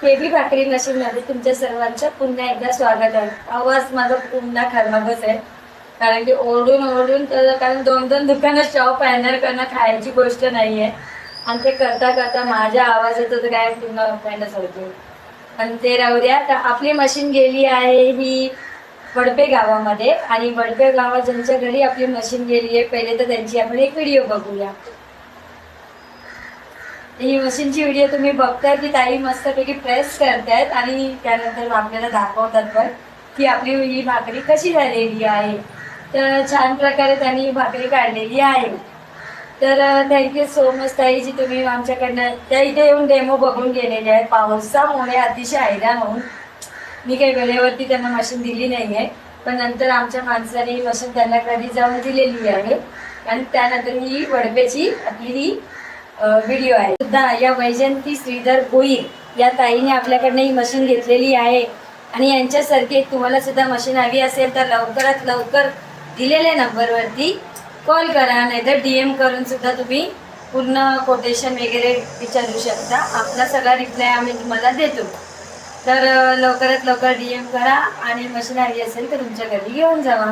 KB भाकरी मशीनमध्ये तुमच्या सर्वांचं पुन्हा एकदा स्वागत आहे. आवाज माझा पुन्हा खराबच आहे, कारण की ओरडून ओरडून कारण दोन दोन दुकानं शॉप हँडल करणं खायची गोष्ट नाही आहे. आणि ते करता करता माझ्या आवाजाचं तर काय पुन्हा फॅनच होतो. आणि ते राहू द्या. तर आपली मशीन गेली आहे ही वडपे गावामध्ये, आणि वडपे गावात ज्यांच्या घरी आपली मशीन गेली आहे पहिले तर त्यांची आपण एक व्हिडिओ बघूया. ही मशीनची व्हिडिओ तुम्ही बघताय की ताई मस्तपैकी प्रेस करतायत आणि त्यानंतर आपल्याला दाखवतात पण की आपली ही भाकरी कशी झालेली आहे. तर छान प्रकारे त्यांनी ही भाकरी काढलेली आहे. तर थँक्यू सो मच ताई जी तुम्ही आमच्याकडनं त्या इथे येऊन डेमो बघून गेलेले आहेत. पावसामुळे अतिशय हैराण होऊन मी काही वेळेवरती त्यांना मशीन दिली नाही आहे, पण नंतर आमच्या माणसाने ही मशीन त्यांना कधी जाऊन दिलेली आहे. आणि त्यानंतर ही वडपेची आपली ही व्हिडिओ आहे सुद्धा. या वैजयंती श्रीधर भोईर या ताईने आपल्याकडनं ही मशीन घेतलेली आहे. आणि यांच्यासारखी तुम्हाला सुद्धा मशीन हवी असेल तर लवकरात लवकर दिलेल्या नंबरवरती कॉल करा, नाहीतर DM करून सुद्धा तुम्ही पूर्ण कोटेशन वगैरे विचारू शकता. आपला सगळा रिप्लाय आम्ही तुम्हाला देतो. तर लवकरात लवकर DM करा आणि मशीन हवी असेल तर तुमच्या घरी घेऊन जावा.